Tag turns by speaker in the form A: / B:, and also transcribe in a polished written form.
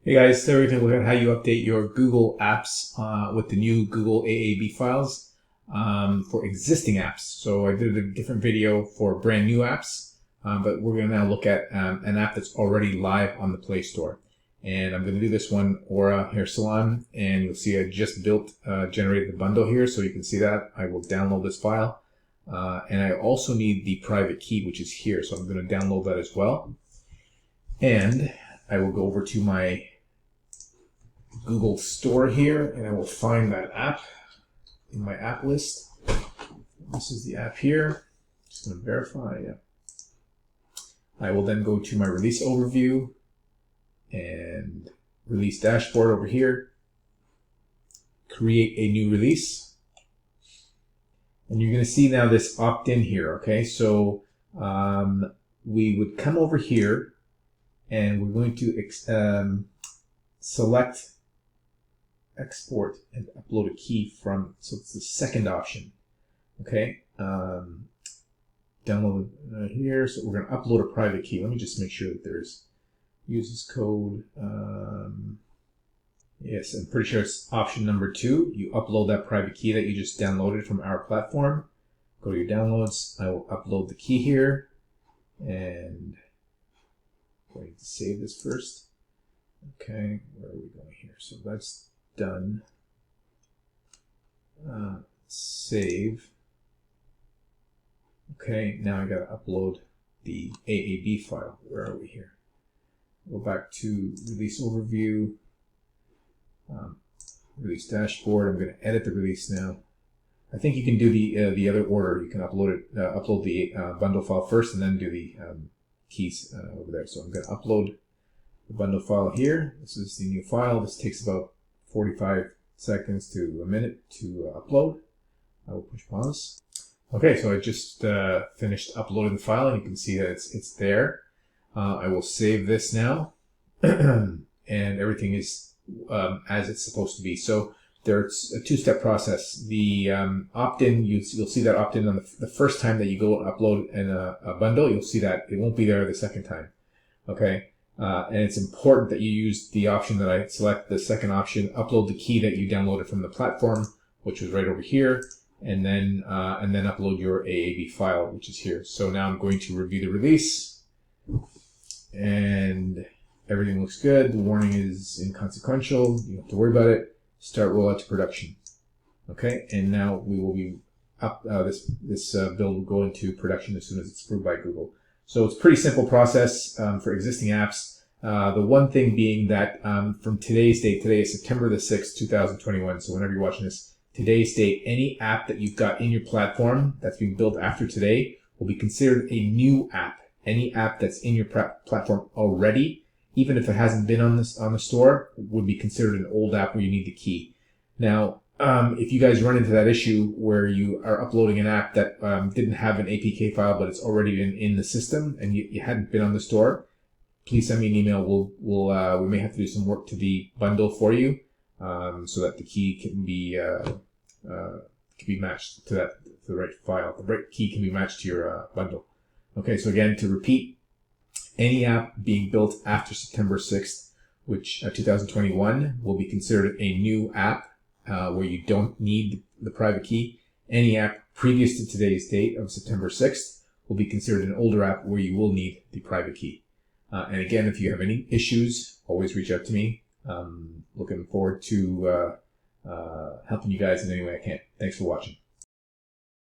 A: Hey guys, today we're going to look at how you update your Google apps with the new Google AAB files for existing apps. So I did a different video for brand new apps, but we're going to now look at an app that's already live on the Play Store. And I'm going to do this one, Aura Hair Salon, and you'll see I just generated the bundle here, so you can see that. I will download this file, and I also need the private key, which is here, so I'm going to download that as well. And I will go over to my Google Store here, and I will find that app in my app list. This is the app here. Just going to verify. Yeah. I will then go to my release overview and release dashboard over here. Create a new release. And you're going to see now this opt-in here. Okay, so we would come over here and we're going to select export and upload a key from, so it's the second option. Okay, download here, so we're going to upload a private key. Let me just make sure that there's uses code. Yes, I'm pretty sure it's option number 2. You upload that private key that you just downloaded from our platform. Go to your downloads. I will upload the key here, and I'm going to save this first. Okay, where are we going here? So that's done. Save. Okay, now I gotta upload the AAB file. Where are we here? Go back to release overview, release dashboard. I'm gonna edit the release now. I think you can do the other order. You can upload the bundle file first and then do the keys over there. So I'm gonna upload the bundle file here. This is the new file. This takes about 45 seconds to a minute to upload. I will push pause. Okay, so I just finished uploading the file, and you can see that it's there. I will save this now, and everything is as it's supposed to be. So there's a two-step process. The opt-in, you'll see that opt-in on the first time that you go upload a bundle. You'll see that it won't be there the second time. Okay. And it's important that you use the option that I select, the second option, upload the key that you downloaded from the platform, which was right over here, and then upload your AAB file, which is here. So now I'm going to review the release, and everything looks good. The warning is inconsequential. You don't have to worry about it. Start rollout to production. Okay, and now we will be this build will go into production as soon as it's approved by Google. So it's a pretty simple process for existing apps. The one thing being that from today's date, today is September the 6th, 2021. So whenever you're watching this, today's date, any app that you've got in your platform that's being built after today will be considered a new app. Any app that's in your platform already, even if it hasn't been on the store, would be considered an old app where you need the key. Now, if you guys run into that issue where you are uploading an app that didn't have an APK file, but it's already in the system and you hadn't been on the store, please send me an email. We may have to do some work to the bundle for you, so that the key can be matched to the right file. The right key can be matched to your bundle. Okay, so again, to repeat, any app being built after September 6th, which 2021, will be considered a new app. Where you don't need the private key. Any app previous to today's date of September 6th will be considered an older app where you will need the private key. And again, if you have any issues, always reach out to me. Looking forward to helping you guys in any way I can. Thanks for watching.